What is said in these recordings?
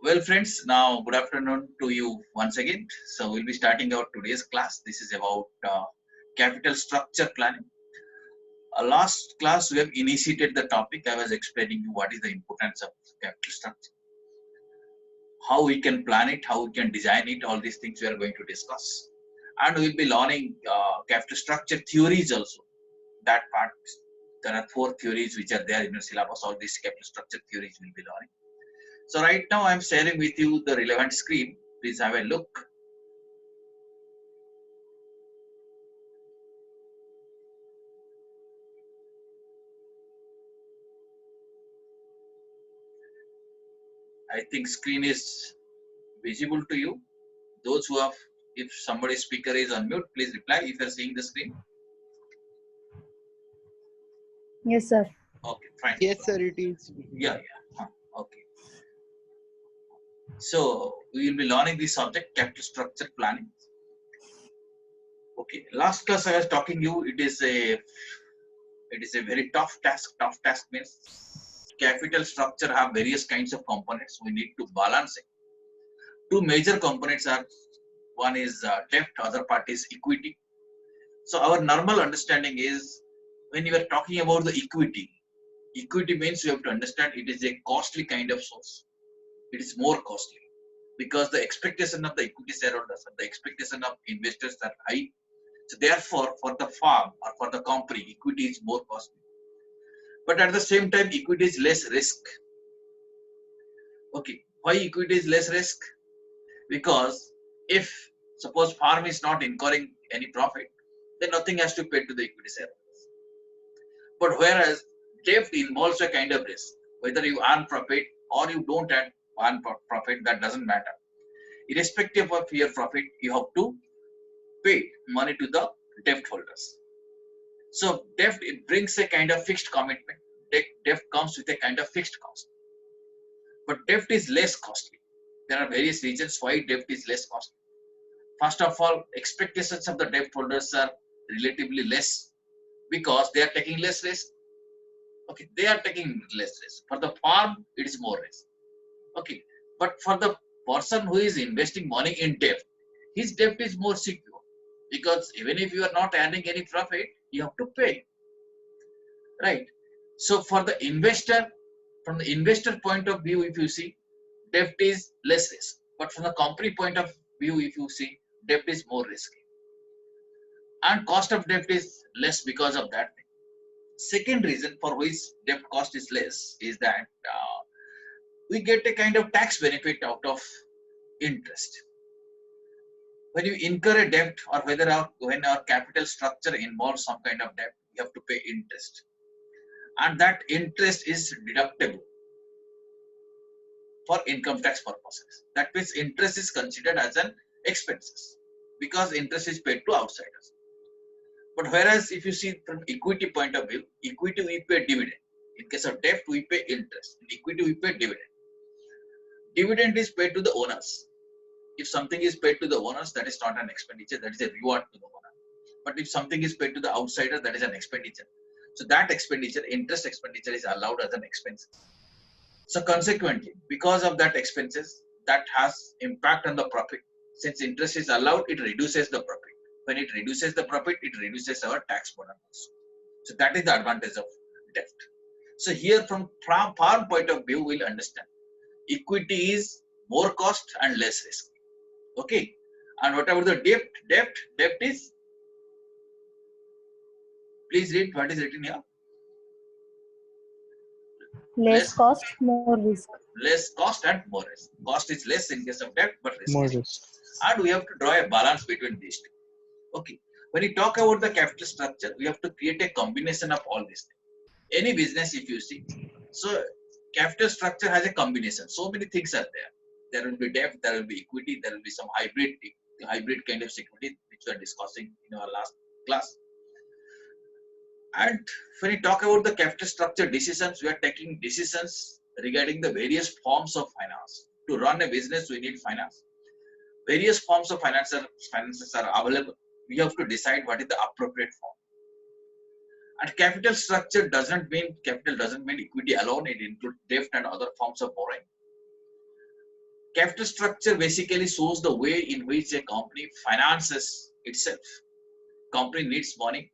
Well, friends, now good afternoon to you once again. So we'll be starting our today's class. This is about capital structure planning. Last class we have initiated the topic. I was explaining you what is the importance of capital structure, how we can plan it, how we can design it. All these things we are going to discuss, and we'll be learning capital structure theories also. That part there are 4 theories which are there in the syllabus. All these capital structure theories we'll be learning. So right now I'm sharing with you the relevant screen. Please have a look. I think screen is visible to you. Those who have, if somebody's speaker is on mute, please reply if you're seeing the screen. Yes, sir. Okay, fine. Yes, sir, it is. Yeah. Okay. So we will be learning this subject, capital structure planning. Okay. Last class I was talking you. It is a very tough task. Tough task means capital structure have various kinds of components. We need to balance it. 2 major components are, one is debt, other part is equity. So our normal understanding is when you are talking about the equity means you have to understand it is a costly kind of source. It is more costly because the expectation of the equity shareholders and the expectation of investors are high. So therefore, for the firm or for the company, equity is more costly. But at the same time, equity is less risk. Okay, why equity is less risk? Because if suppose firm is not incurring any profit, then nothing has to pay to the equity shareholders. But whereas debt involves a kind of risk, whether you earn profit or you don't earn profit, that doesn't matter. Irrespective of your profit, you have to pay money to the debt holders. So debt, it brings a kind of fixed commitment. Debt comes with a kind of fixed cost. But debt is less costly. There are various reasons why debt is less costly. First of all, expectations of the debt holders are relatively less because they are taking less risk. Okay, they are taking less risk. For the firm, it is more risk. Okay, but for the person who is investing money in debt, his debt is more secure because even if you are not earning any profit, you have to pay. Right. So for the investor, from the investor point of view, if you see, debt is less risk. But from the company point of view, if you see, debt is more risky. And cost of debt is less because of that. Second reason for which debt cost is less is that we get a kind of tax benefit out of interest. When you incur a debt or when our capital structure involves some kind of debt, you have to pay interest. And that interest is deductible for income tax purposes. That means interest is considered as an expenses because interest is paid to outsiders. But whereas if you see from equity point of view, equity we pay dividend. In case of debt, we pay interest. In equity, we pay dividend. Dividend is paid to the owners. If something is paid to the owners, that is not an expenditure, that is a reward to the owner. But if something is paid to the outsider, that is an expenditure. So that expenditure, interest expenditure, is allowed as an expense. So consequently, because of that expenses, that has impact on the profit. Since interest is allowed, it reduces the profit. When it reduces the profit, it reduces our tax burden also. So that is the advantage of debt. So here from farm point of view, we'll understand equity is more cost and less risk. Okay. And whatever the debt is, please read what is written here. Less cost, more risk. Less cost and more risk. Cost is less in case of debt, but risk More is risk. and we have to draw a balance between these two. Okay. When we talk about the capital structure, we have to create a combination of all these things. Any business, if you see, so capital structure has a combination. So many things are there. There will be debt, there will be equity, there will be some hybrid kind of security, which we are discussing in our last class. And when we talk about the capital structure decisions, we are taking decisions regarding the various forms of finance. To run a business, we need finance. Various forms of finances are available. We have to decide what is the appropriate form. And capital structure doesn't mean equity alone. It includes debt and other forms of borrowing. Capital structure basically shows the way in which a company finances itself. Company needs money.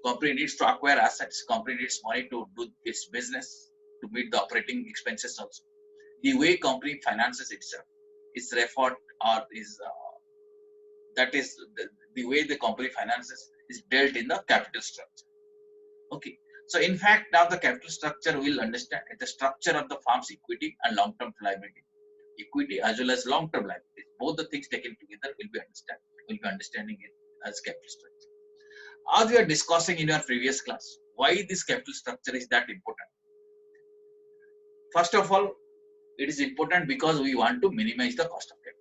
Company needs to acquire assets. Company needs money to do its business, to meet the operating expenses also. The way company finances itself is referred or is that is the way the company finances is dealt in the capital structure. Okay. So in fact, now the capital structure will understand the structure of the firm's equity and long-term liability. Equity as well as long-term liability. Both the things taken together will be understanding it as capital structure. As we are discussing in our previous class, why this capital structure is that important? First of all, it is important because we want to minimize the cost of capital.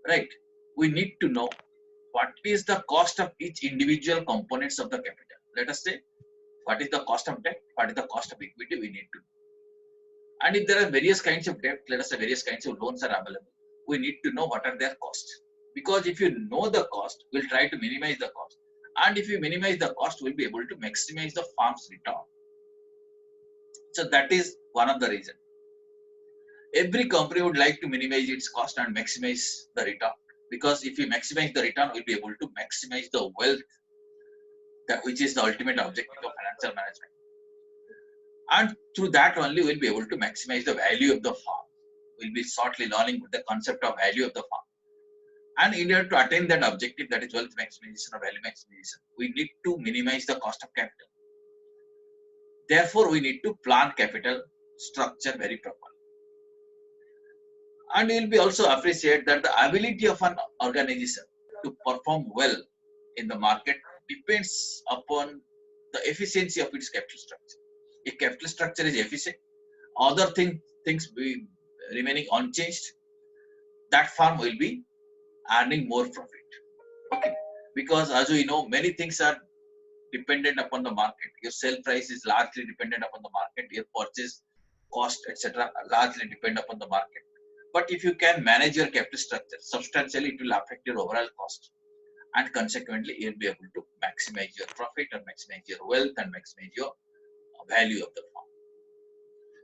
Right? We need to know what is the cost of each individual components of the capital. Let us say, what is the cost of debt, what is the cost of equity, we need to know. And if there are various kinds of debt, let us say various kinds of loans are available, we need to know what are their costs. Because if you know the cost, we'll try to minimize the cost. And if you minimize the cost, we'll be able to maximize the firm's return. So that is one of the reasons. Every company would like to minimize its cost and maximize the return. Because if we maximize the return, we'll be able to maximize the wealth, which is the ultimate objective of financial management. And through that only, we'll be able to maximize the value of the firm. We'll be shortly learning the concept of value of the firm. And in order to attain that objective, that is wealth maximization or value maximization, we need to minimize the cost of capital. Therefore, we need to plan capital structure very properly. And you will be also appreciate that the ability of an organization to perform well in the market depends upon the efficiency of its capital structure. If capital structure is efficient, other things be remaining unchanged, that firm will be earning more profit. Okay, because as we know, many things are dependent upon the market. Your sale price is largely dependent upon the market. Your purchase cost, etc., largely depend upon the market. But if you can manage your capital structure substantially, it will affect your overall cost, and consequently, you'll be able to maximize your profit and maximize your wealth and maximize your value of the firm.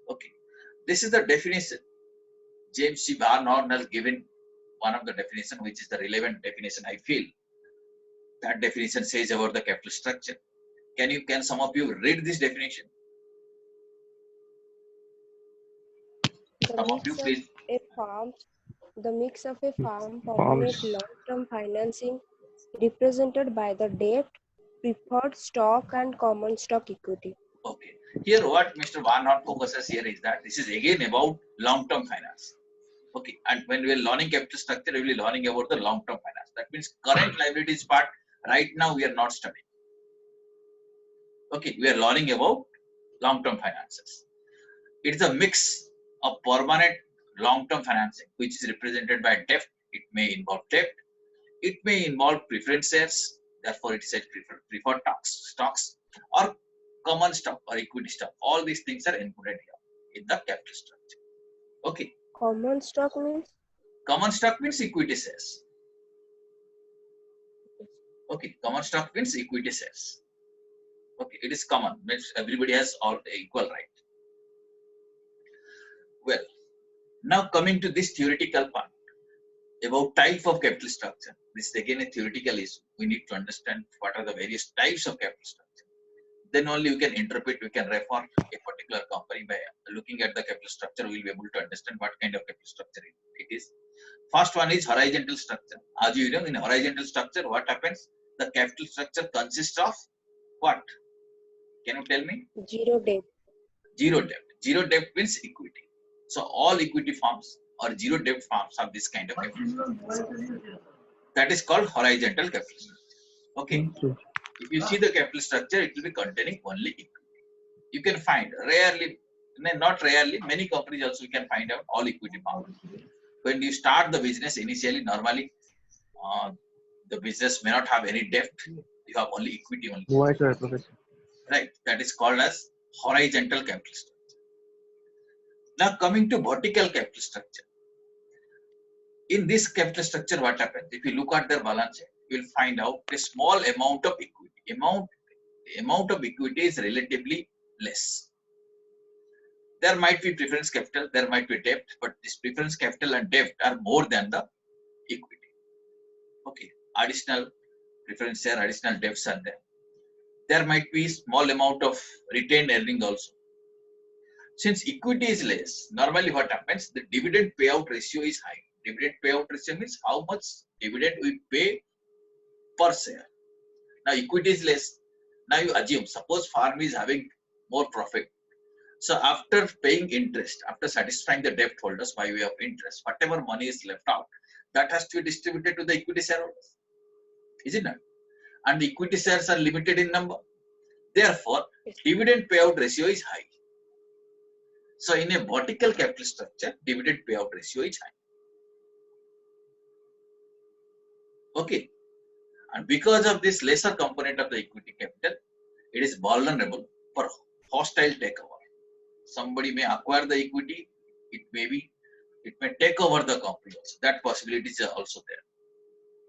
Okay, this is the definition. James C. Barnard has given one of the definition, which is the relevant definition. I feel that definition says about the capital structure. Can some of you read this definition? Some of you, please. The mix of a firm permanent long-term financing represented by the debt, preferred stock and common stock equity. Okay. Here what Mr. Barnard focuses here is that this is again about long-term finance. Okay. And when we are learning capital structure, we will be learning about the long-term finance. That means current liabilities part, right now we are not studying. Okay. We are learning about long-term finances. It is a mix of permanent long-term financing, which is represented by debt. It may involve debt. It may involve preferred shares. Therefore, it says preferred stocks or common stock or equity stock. All these things are included here in the capital structure. Okay. Common stock means? Common stock means equity shares. Okay. Common stock means equity shares. Okay. It is common. Means everybody has all equal right. Well, now coming to this theoretical part about type of capital structure. This is again a theoretical issue. We need to understand what are the various types of capital structure. Then only we can interpret, we can refer a particular company by looking at the capital structure. We will be able to understand what kind of capital structure it is. First one is horizontal structure. As you know, in horizontal structure, what happens? The capital structure consists of what? Can you tell me? Zero debt. Zero debt. Zero debt means equity. So all equity firms or zero debt firms have this kind of capital structure. That is called horizontal capital structure. Okay. If you see the capital structure, it will be containing only equity. You can find rarely, not rarely, many companies also you can find out all equity firms. When you start the business initially, normally the business may not have any debt. You have only equity only. Right. That is called as horizontal capital structure. Now coming to vertical capital structure. In this capital structure, what happens? If you look at their balance sheet, you will find out a small amount of equity. Amount of equity is relatively less. There might be preference capital, there might be debt, but this preference capital and debt are more than the equity. Okay, additional preference share, additional debts are there. There might be small amount of retained earning also. Since equity is less, normally what happens, the dividend payout ratio is high. Dividend payout ratio means how much dividend we pay per share. Now equity is less. Now you assume, suppose farm is having more profit. So after paying interest, after satisfying the debt holders by way of interest, whatever money is left out, that has to be distributed to the equity shareholders. Is it not? And the equity shares are limited in number. Therefore, dividend payout ratio is high. So in a vertical capital structure, dividend payout ratio is high. Okay. And because of this lesser component of the equity capital, it is vulnerable for hostile takeover. Somebody may acquire the equity, it may take over the company also. That possibility is also there.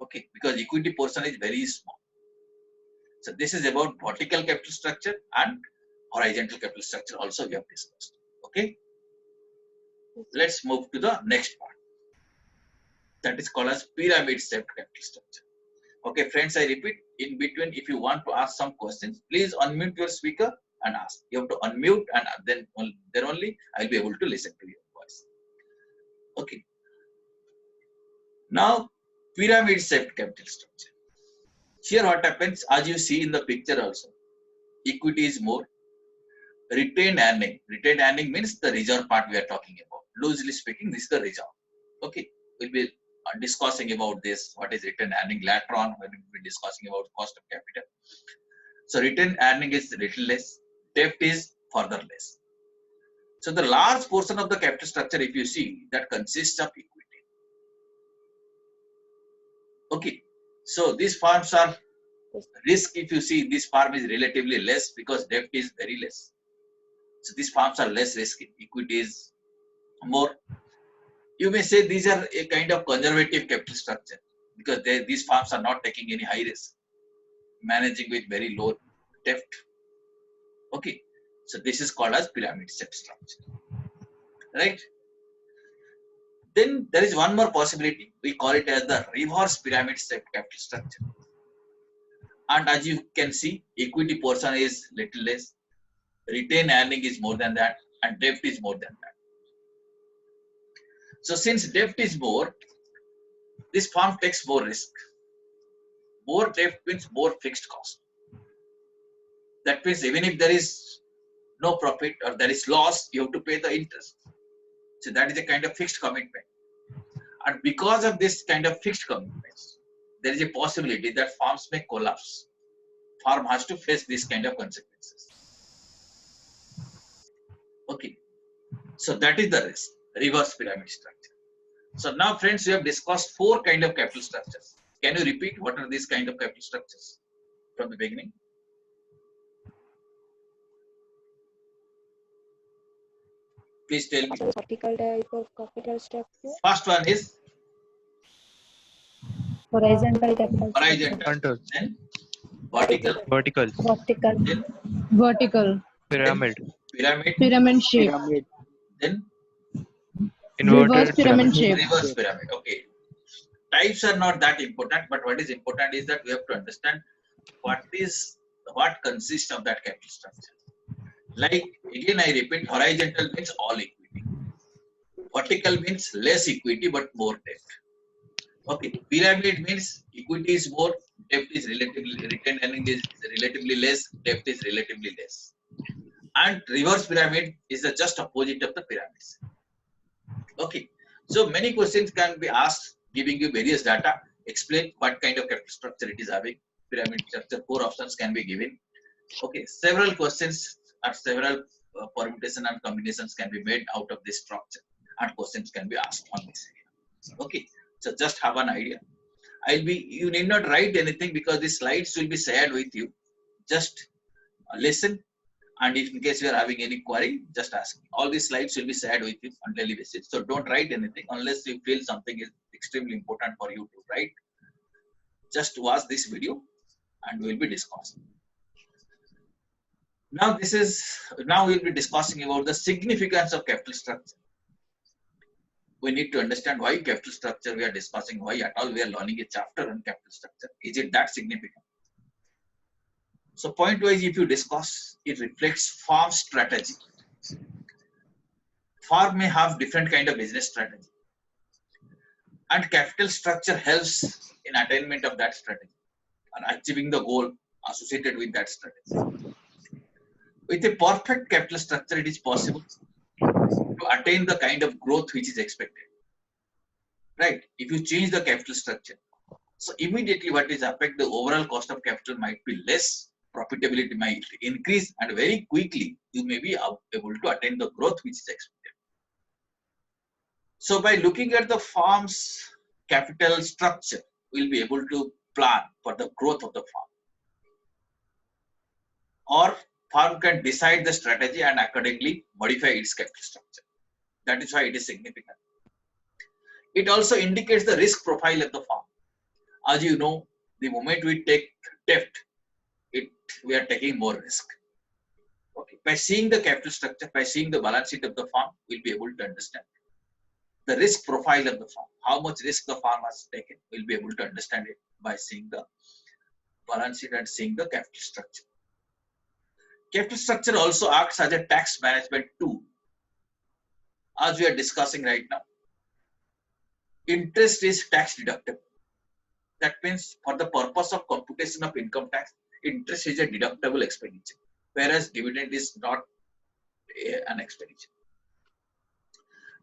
Okay, because equity portion is very small. So this is about vertical capital structure and horizontal capital structure also we have discussed. Okay, let's move to the next part. That is called as pyramid shaped capital structure. Okay, friends, I repeat, in between, if you want to ask some questions, please unmute your speaker and ask. You have to unmute, and then only I'll be able to listen to your voice. Okay. Now, pyramid shaped capital structure. Here what happens, as you see in the picture also, equity is more. Retained earning. Retained earning means the reserve part we are talking about. Loosely speaking, this is the reserve. Okay, we'll be discussing about this, what is retained earning later on when we'll be discussing about cost of capital. So retained earning is little less, debt is further less. So the large portion of the capital structure, if you see, that consists of equity. Okay, so these farms are risk, if you see, this farm is relatively less because debt is very less. So these farms are less risky, equity is more. You may say these are a kind of conservative capital structure because these farms are not taking any high risk, managing with very low debt. Okay, so this is called as pyramid shaped structure, right? Then there is one more possibility. We call it as the reverse pyramid shaped capital structure. And as you can see, equity portion is little less, retained earning is more than that, and debt is more than that. So since debt is more, this farm takes more risk. More debt means more fixed cost. That means even if there is no profit or there is loss, you have to pay the interest. So that is a kind of fixed commitment. And because of this kind of fixed commitments, there is a possibility that farms may collapse. Farm has to face this kind of consequences. Okay, so that is the risk, reverse pyramid structure. So now, friends, we have discussed 4 kind of capital structures. Can you repeat what are these kind of capital structures from the beginning? Please tell me. Vertical type of capital structure. First one is Horizontal capital horizontal, then vertical, Vertical. then Vertical. pyramid, Pyramid shape. then Reverse pyramid shape. reverse pyramid. Okay, types are not that important, but what is important is that we have to understand what consists of that capital structure. Like again, I repeat, horizontal means all equity. Vertical means less equity but more debt. Okay, pyramid means equity is more, debt is relatively, retained earning is relatively less, debt is relatively less. And reverse pyramid is the just opposite of the pyramids. Okay, so many questions can be asked, giving you various data, explain what kind of capital structure it is having. Pyramid structure, 4 options can be given. Okay, several questions or several permutation and combinations can be made out of this structure, and questions can be asked on this area. Okay, so just have an idea. You need not write anything because the slides will be shared with you. Just listen, and if in case you are having any query, just ask me. All these slides will be shared with you on daily basis. So don't write anything unless you feel something is extremely important for you to write. Just watch this video and we will be discussing. Now we'll be discussing about the significance of capital structure. We need to understand why capital structure we are discussing, why at all we are learning a chapter on capital structure. Is it that significant? So point wise, if you discuss, it reflects farm strategy. Farm may have different kind of business strategy, and capital structure helps in attainment of that strategy and achieving the goal associated with that strategy. With a perfect capital structure, it is possible to attain the kind of growth which is expected. Right? If you change the capital structure, so immediately what is affect, the overall cost of capital might be less, profitability might increase, and very quickly you may be able to attain the growth which is expected. So by looking at the farm's capital structure, we'll be able to plan for the growth of the farm. Or farm can decide the strategy and accordingly modify its capital structure. That is why it is significant. It also indicates the risk profile of the farm. As you know, the moment we take debt, we are taking more risk. Okay. By seeing the capital structure, by seeing the balance sheet of the farm, we'll be able to understand the risk profile of the farm. How much risk the farm has taken, we'll be able to understand it by seeing the balance sheet and seeing the capital structure. Capital structure also acts as a tax management tool. As we are discussing right now, interest is tax deductible. That means for the purpose of computation of income tax, interest is a deductible expenditure, whereas dividend is not an expenditure.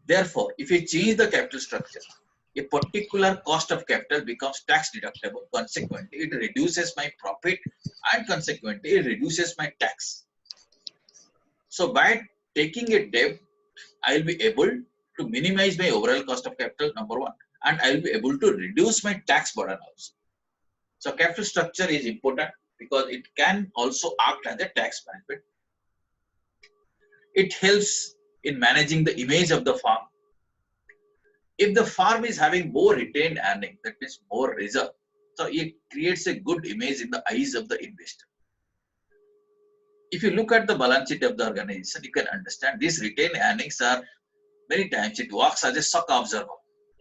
Therefore, if you change the capital structure, a particular cost of capital becomes tax deductible. Consequently, it reduces my profit and consequently it reduces my tax. So by taking a debt, I will be able to minimize my overall cost of capital, number one, and I will be able to reduce my tax burden also. So capital structure is important because it can also act as a tax management. It helps in managing the image of the farm. If the farm is having more retained earning, that means more reserve, so it creates a good image in the eyes of the investor. If you look at the balance sheet of the organization, you can understand these retained earnings are many times it works as a shock absorber.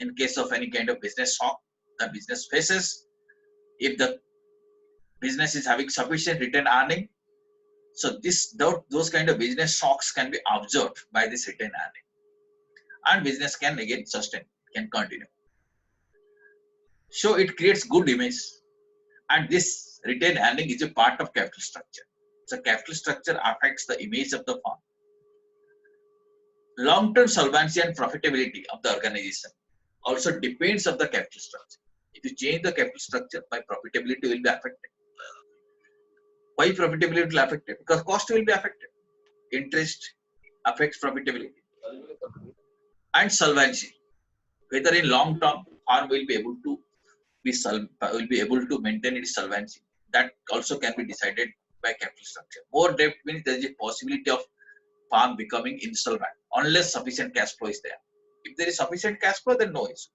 In case of any kind of business shock the business faces, if the business is having sufficient retained earning, so those kind of business shocks can be absorbed by this retained earning, and business can again sustain, can continue. So it creates good image, and this retained earning is a part of capital structure. So capital structure affects the image of the firm. Long-term solvency and profitability of the organization also depends on the capital structure. If you change the capital structure, my profitability will be affected. Why profitability will be affected? Because cost will be affected. Interest affects profitability. And solvency, whether in long term firm will be able to maintain its solvency, that also can be decided by capital structure. More debt means there is a possibility of firm becoming insolvent unless sufficient cash flow is there. If there is sufficient cash flow, then no issue.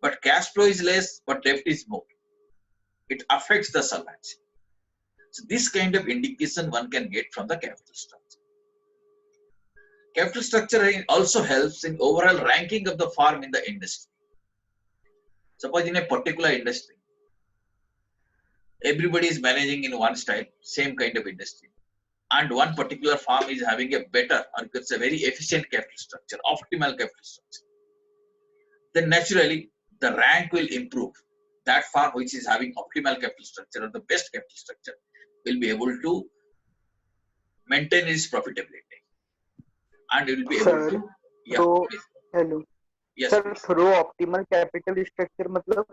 But cash flow is less, but debt is more. It affects the solvency. So this kind of indication one can get from the capital structure. Capital structure also helps in overall ranking of the firm in the industry. Suppose in a particular industry, everybody is managing in one style, same kind of industry, and one particular firm is having a better, or it's a very efficient capital structure, optimal capital structure, then naturally the rank will improve. That firm which is having optimal capital structure or the best capital structure will be able to maintain its profitability, and it will be able to. Yeah. So, Please. hello. Yes. Sir, Please. through optimal capital structure, matlab?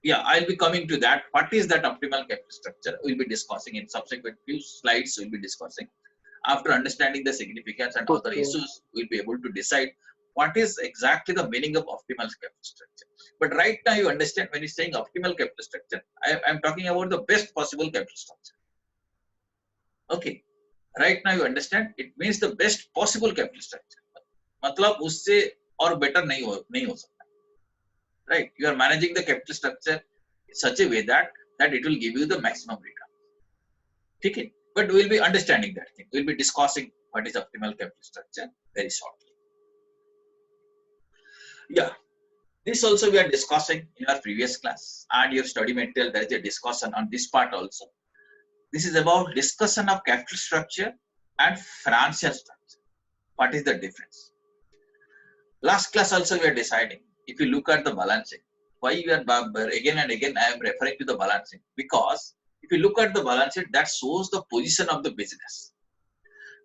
Yeah, I'll be coming to that. What is that optimal capital structure? We'll be discussing in subsequent few slides. We'll be discussing. After understanding the significance and other issues, we'll be able to decide what is exactly the meaning of optimal capital structure. But right now, you understand when you're saying optimal capital structure, I'm talking about the best possible capital structure. Okay. Right now, you understand it means the best possible capital structure. मतलब उससे और better नहीं हो सकता. Right? You are managing the capital structure in such a way that it will give you the maximum return. ठीक है? But we'll be understanding that thing. We'll be discussing what is optimal capital structure very shortly. Yeah, this also we are discussing in our previous class, and your study material there is a discussion on this part also. This is about discussion of capital structure and financial structure. What is the difference? Last class also we are deciding, if you look at the balancing, why you are again and again I am referring to the balancing, because if you look at the balance sheet, that shows the position of the business.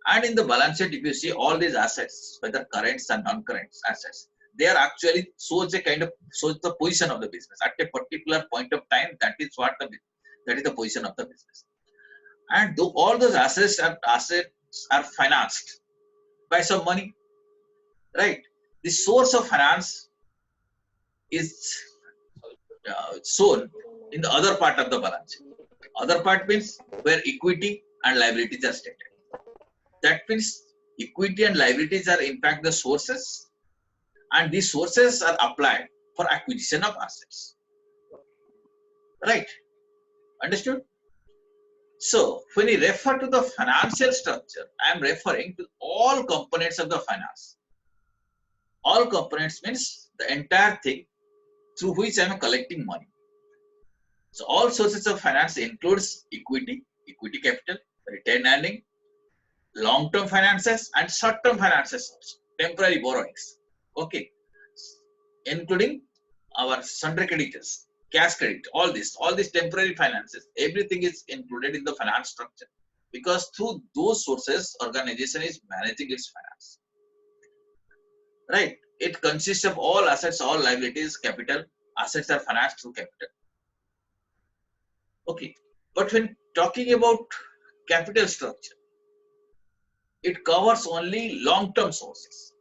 And in the balance sheet, if you see all these assets, whether current and non-current assets, they are actually shows the position of the business at a particular point of time. That is the position of the business. And though all those assets are financed by some money, right? The source of finance is shown in the other part of the balance sheet. Other part means where equity and liabilities are stated. That means equity and liabilities are in fact the sources, and these sources are applied for acquisition of assets. Right? Understood? So when we refer to the financial structure, I am referring to all components of the finance. All components means the entire thing through which I am collecting money. So all sources of finance includes equity, equity capital, retained earning, long-term finances and short-term finances also, temporary borrowings. Okay, including our sundry creditors, cash credit, all these temporary finances, everything is included in the finance structure, because through those sources, organization is managing its finance. Right? It consists of all assets, all liabilities, capital. Assets are financed through capital. Okay, but when talking about capital structure, it covers only long-term sources.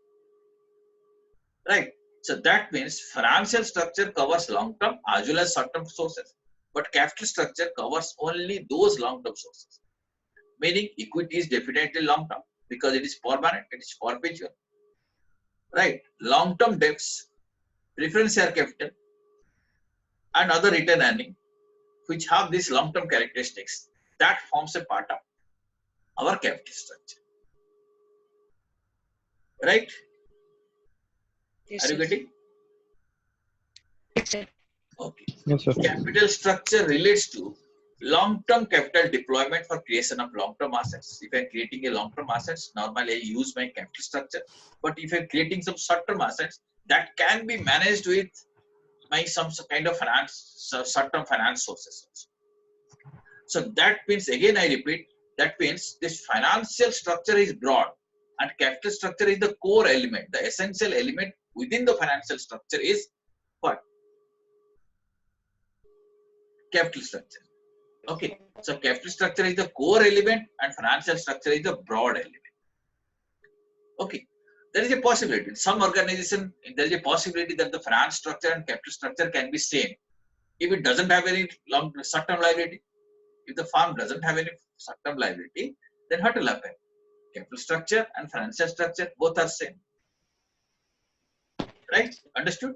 Right? So that means financial structure covers long-term as well as short-term sources, but capital structure covers only those long-term sources. Meaning equity is definitely long-term because it is permanent, it is perpetual. Right? Long-term debts, preference share capital, and other return earning, which have these long-term characteristics, that forms a part of our capital structure. Right? Yes, Are you sir. getting? Yes, sir. Okay. Yes, sir. Capital structure relates to long-term capital deployment for creation of long-term assets. If I'm creating a long-term assets, normally I use my capital structure. But if I'm creating some short-term assets, that can be managed with my some kind of finance, short-term finance sources also. So that means, again I repeat, that means this financial structure is broad and capital structure is the core element. The essential element within the financial structure is what? Capital structure. Okay, so capital structure is the core element and financial structure is the broad element. Okay, there is a possibility in some organization, there is a possibility that the finance structure and capital structure can be same if it doesn't have any long short-term liability. If the firm doesn't have any short-term liability, then what will happen? Capital structure and financial structure both are same. Right? Understood?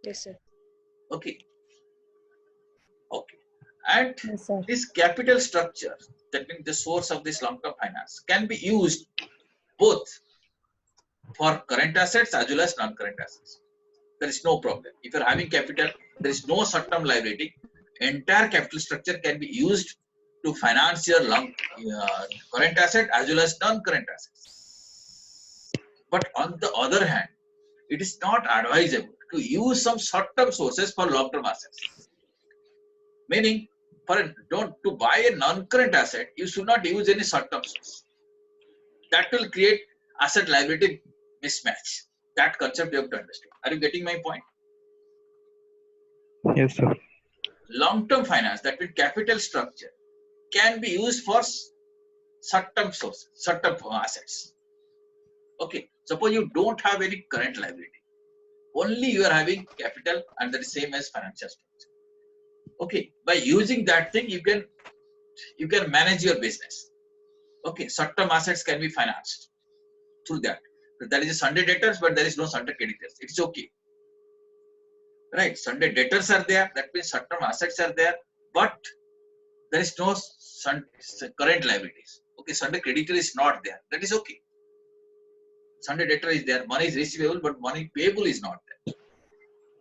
Yes, sir. Okay. Okay. And Yes, sir. this capital structure, that means the source of this long-term finance, can be used both for current assets as well as non-current assets. There is no problem. If you're having capital, there is no short-term liability. Entire capital structure can be used to finance your current asset as well as non-current assets. But on the other hand, it is not advisable to use some short-term sources for long-term assets. Meaning, to buy a non-current asset, you should not use any short-term source. That will create asset liability mismatch. That concept you have to understand. Are you getting my point? Yes, sir. Long-term finance, that means capital structure, can be used for short-term sources, short-term assets. Okay, suppose you don't have any current liability, only you are having capital, and that is same as financial structure. Okay, by using that thing, you can manage your business. Okay, short-term assets can be financed through that. There is a sundry debtors, but there is no sundry creditors. It's okay. Right, sundry debtors are there. That means short-term assets are there, but there is no current liabilities. Okay, Sunday creditor is not there. That is okay. Sunday debtor is there. Money is receivable, but money payable is not there.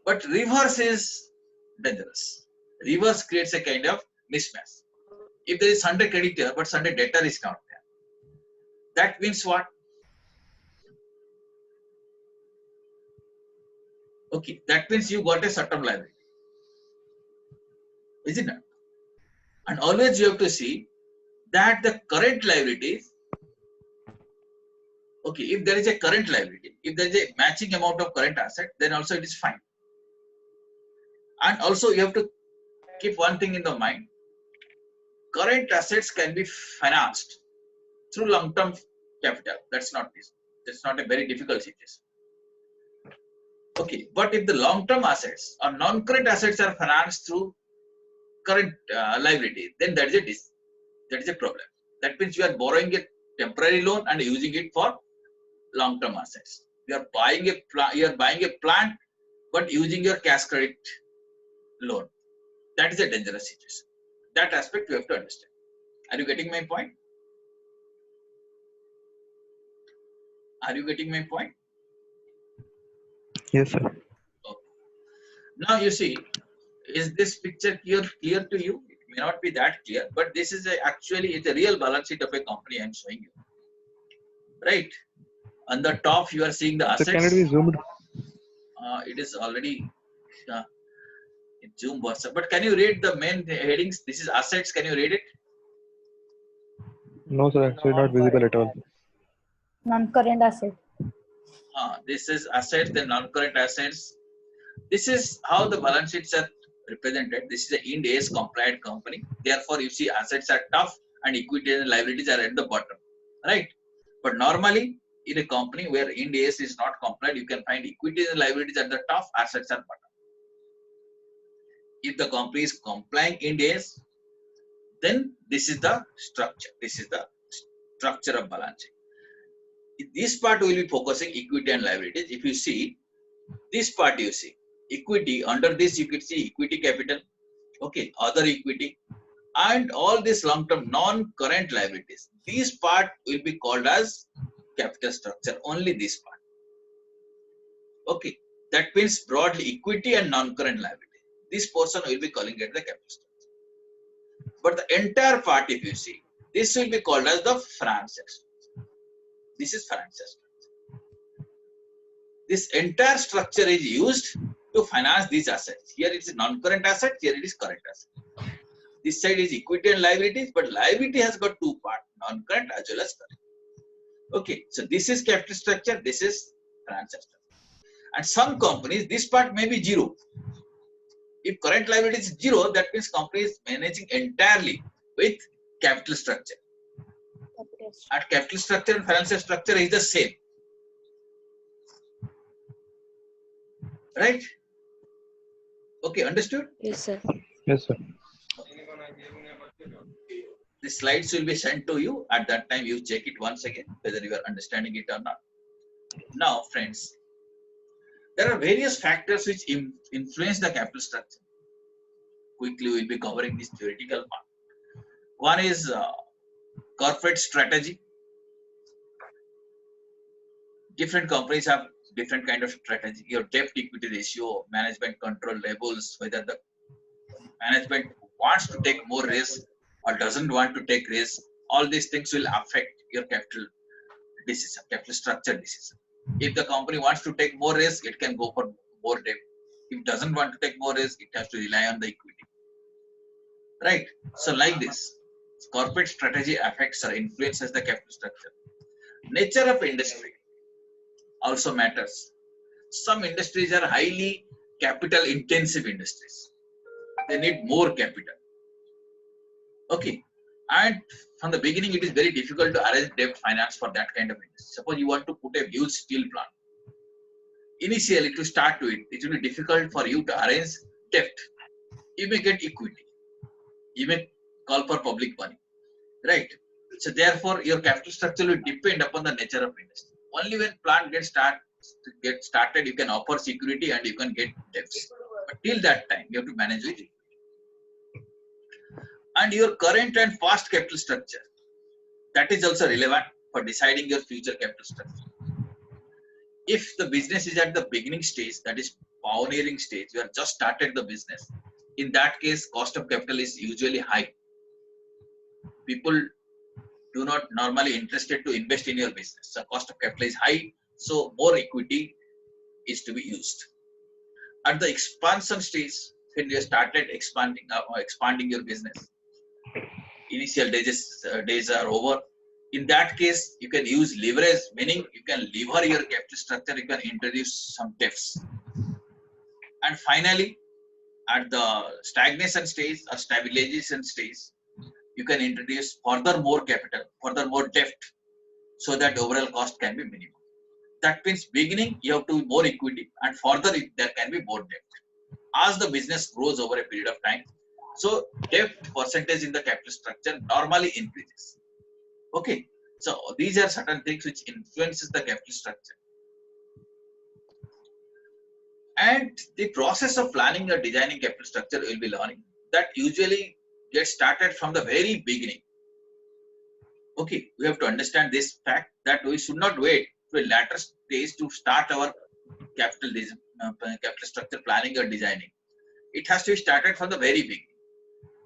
But reverse is dangerous. Reverse creates a kind of mismatch. If there is Sunday creditor, but Sunday debtor is not there, that means what? Okay, that means you got a short-term liability, isn't it? And always you have to see that the current liabilities, okay, if there is a current liability, if there is a matching amount of current asset, then also it is fine. And also you have to keep one thing in the mind. Current assets can be financed through long-term capital. That's not a very difficult situation. Okay, but if the long-term assets or non-current assets are financed through current liability, then that is a problem. That means you are borrowing a temporary loan and using it for long-term assets. You are buying a plant, but using your cash credit loan. That is a dangerous situation. That aspect you have to understand. Are you getting my point? Are you getting my point? Yes, sir. Okay. Now you see, is this picture clear to you? It may not be that clear, but this is actually it's a real balance sheet of a company I am showing you. Right? On the top you are seeing the So can assets. it be zoomed? It is already in Zoom WhatsApp. But can you read the main headings? This is assets. Can you read it? No, sir. Actually, not visible at all. Non-current asset. This is assets, then non-current assets. This is how the balance sheets are represented. This is an Ind AS compliant company. Therefore, you see assets are top and equity and liabilities are at the bottom, right? But normally, in a company where Ind AS is not compliant, you can find equity and liabilities at the top, assets are bottom. If the company is complying Ind AS, then this is the structure. This is the structure of balance sheet. This part will be focusing equity and liabilities. If you see this part, you see equity. Under this, you could see equity capital, okay, other equity, and all this long-term non-current liabilities. This part will be called as capital structure. Only this part. Okay, that means broadly equity and non-current liability. This portion will be calling it the capital structure. But the entire part, if you see, this will be called as the financial structure. This is financial structure. This entire structure is used to finance these assets. Here it is non-current asset, here it is current asset. This side is equity and liabilities, but liability has got two parts, non-current as well as current. Okay, so this is capital structure, this is financial structure. And some companies, this part may be zero. If current liability is zero, that means company is managing entirely with capital structure. At capital structure and financial structure is the same. Right? Okay, understood? Yes, sir. Yes, sir. The slides will be sent to you. At that time, you check it once again, whether you are understanding it or not. Now, friends, there are various factors which influence the capital structure. Quickly, we will be covering this theoretical part. One is corporate strategy. Different companies have different kind of strategy. Your debt equity ratio, management control levels, whether the management wants to take more risk or doesn't want to take risk, all these things will affect your capital decision, capital structure decision. If the company wants to take more risk, it can go for more debt. If it doesn't want to take more risk, it has to rely on the equity. Right? So like this, corporate strategy affects or influences the capital structure. Nature of industry also matters. Some industries are highly capital intensive industries. They need more capital. Okay. And from the beginning, it is very difficult to arrange debt finance for that kind of industry. Suppose you want to put a huge steel plant. Initially, to start with, it will be difficult for you to arrange debt. You may get equity. You may call for public money. Right? So therefore, your capital structure will depend upon the nature of industry. Only when plant gets started, you can offer security and you can get debts. But till that time, you have to manage with it. and your current and past capital structure. That is also relevant for deciding your future capital structure. If the business is at the beginning stage, that is pioneering stage, you have just started the business, in that case cost of capital is usually high. People do not normally interested to invest in your business, so cost of capital is high, so more equity is to be used. At the expansion stage, when you started expanding your business, initial days are over. In that case, you can use leverage, meaning you can lever your capital structure, you can introduce some debts. And finally, at the stagnation stage or stabilization stage, you can introduce further more capital, further more debt, so that overall cost can be minimum. That means beginning you have to be more equity, and further there can be more debt. As the business grows over a period of time, so debt percentage in the capital structure normally increases. Okay, so these are certain things which influences the capital structure. And the process of planning or designing capital structure will be learning that usually gets started from the very beginning. Okay, we have to understand this fact that we should not wait to a later stage to start our capital structure planning or designing. It has to be started from the very beginning.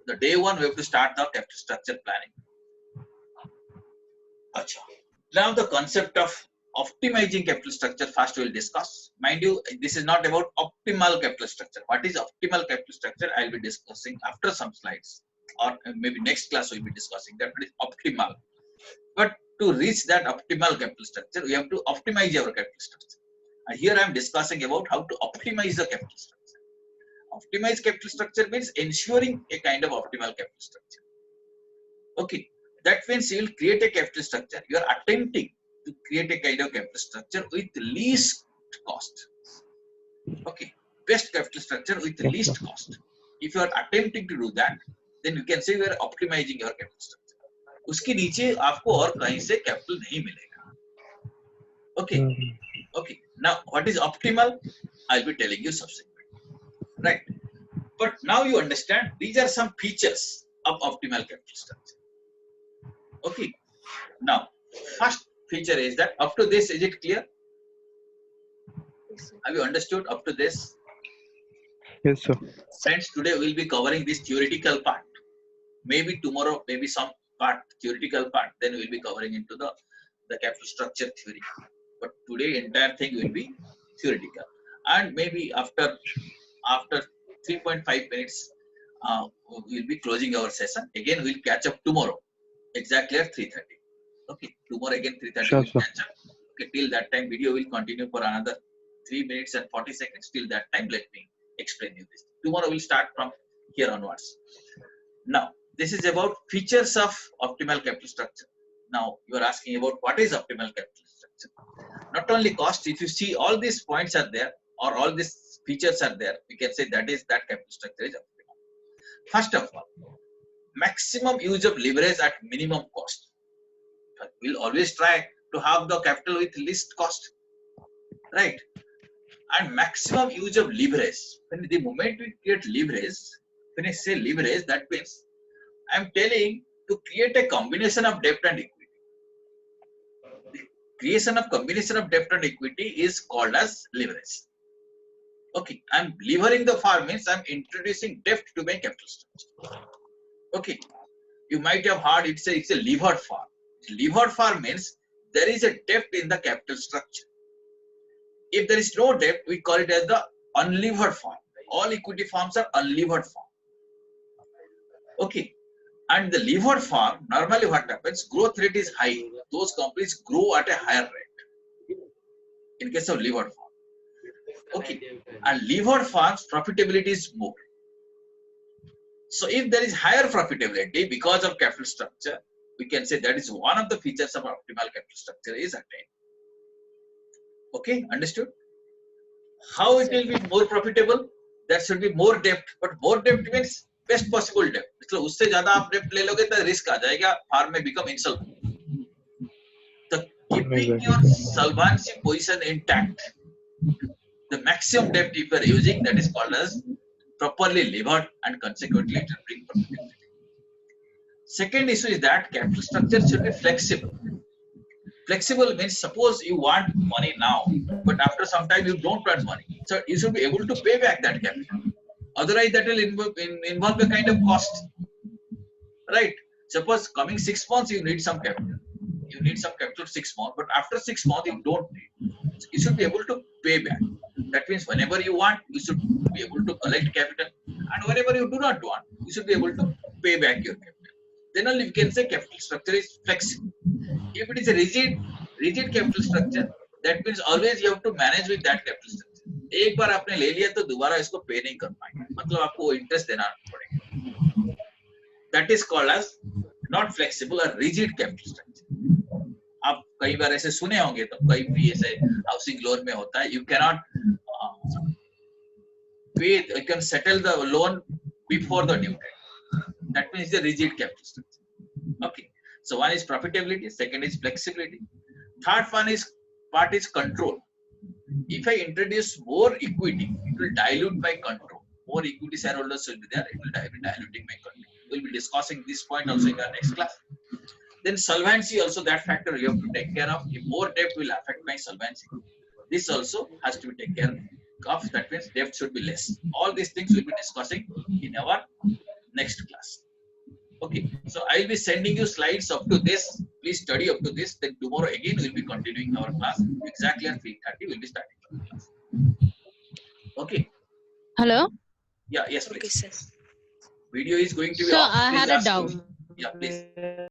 The day one, we have to start the capital structure planning. Achha. Now the concept of optimizing capital structure first we will discuss. Mind you, this is not about optimal capital structure. What is optimal capital structure? I will be discussing after some slides, or maybe next class we will be discussing that. What is optimal? But to reach that optimal capital structure, we have to optimize our capital structure. And here I am discussing about how to optimize the capital structure. Optimize capital structure means ensuring a kind of optimal capital structure. Okay, that means you will create a capital structure. You are attempting to create a kind of capital structure with least cost. Okay, best capital structure with least cost. If you are attempting to do that, then you can say you are optimizing your capital structure. उसके नीचे आपको और कहीं से capital नहीं मिलेगा. Okay, okay. Now what is optimal? I'll be telling you subsequently. Right. But now you understand these are some features of optimal capital structure. Okay. Now, first feature is that up to this, is it clear? Yes, sir. Have you understood up to this? Yes, sir. Friends, today we'll be covering this theoretical part. Maybe tomorrow, maybe some part, theoretical part, then we'll be covering into the capital structure theory. But today, entire thing will be theoretical. And maybe after 3.5 minutes, we'll be closing our session. Again, we'll catch up tomorrow, exactly at 3:30. Okay, tomorrow again 3:30 Sure, we'll sir. catch up. Okay, till that time, video will continue for another 3 minutes and 40 seconds. Till that time, let me explain you this. Tomorrow we'll start from here onwards. Now, this is about features of optimal capital structure. Now, you are asking about what is optimal capital structure. Not only cost, if you see all these points are there, or all these features are there, we can say that capital structure is optimal. First of all, maximum use of leverage at minimum cost. We'll always try to have the capital with least cost, right? And maximum use of leverage. When the moment we create leverage, when I say leverage, that means I'm telling to create a combination of debt and equity. The creation of combination of debt and equity is called as leverage. Okay, I'm levering the farm means I'm introducing debt to my capital structure. Okay, you might have heard it's a levered farm. Levered farm means there is a debt in the capital structure. If there is no debt, we call it as the unlevered farm. All equity farms are unlevered farm. Okay, and the levered farm, normally what happens, growth rate is high. Those companies grow at a higher rate. In case of levered farm. Okay, and levered farms profitability is more. So if there is higher profitability because of capital structure, we can say that is one of the features of optimal capital structure is attained. Okay, understood? How it will be more profitable? There should be more debt, but more debt means best possible debt. मतलब उससे ज़्यादा आप debt ले लोगे तो risk आ जाएगा, farm may become insolvent. So keeping your solvency position intact, the maximum debt if you are using, that is called as properly levered, and consequently it will bring profitability. Second issue is that capital structure should be flexible. Flexible means suppose you want money now, but after some time you don't want money. So you should be able to pay back that capital. Otherwise, that will involve a kind of cost. Right? Suppose coming 6 months you need some capital. You need some capital 6 months, but after 6 months you don't need. So you should be able to pay back. That means whenever you want, you should be able to collect capital, and whenever you do not want, you should be able to pay back your capital. Then only we can say capital structure is flexible. If it is a rigid capital structure, that means always you have to manage with that capital structure. एक बार आपने ले लिया तो दोबारा इसको पे नहीं कर पाएंगे, मतलब आपको इंटरेस्ट देना पड़ेगा. That is called as not flexible or rigid capital structure. आप कई बार ऐसे सुने होंगे, तो कई भी ऐसे हाउसिंग लोन में होता है, you cannot pay, you can settle the loan before the due date. That means the rigid capital structure. Okay, so one is profitability, second is flexibility, third one is part is control. If I introduce more equity, it will dilute my control. More equity shareholders will be there, it will be diluting my control. We'll be discussing this point also in our next class. Then solvency also, that factor you have to take care of. If more debt will affect my solvency, this also has to be taken care of. That means debt should be less. All these things we'll be discussing in our next class. Okay, so I'll be sending you slides up to this. Please study up to this. Then tomorrow again we'll be continuing our class. Exactly at 3:30 we'll be starting our class. Okay. Hello? Yeah, yes, please. Okay, sir. Video is going to be So off. I Please had a ask doubt. questions. Yeah, please.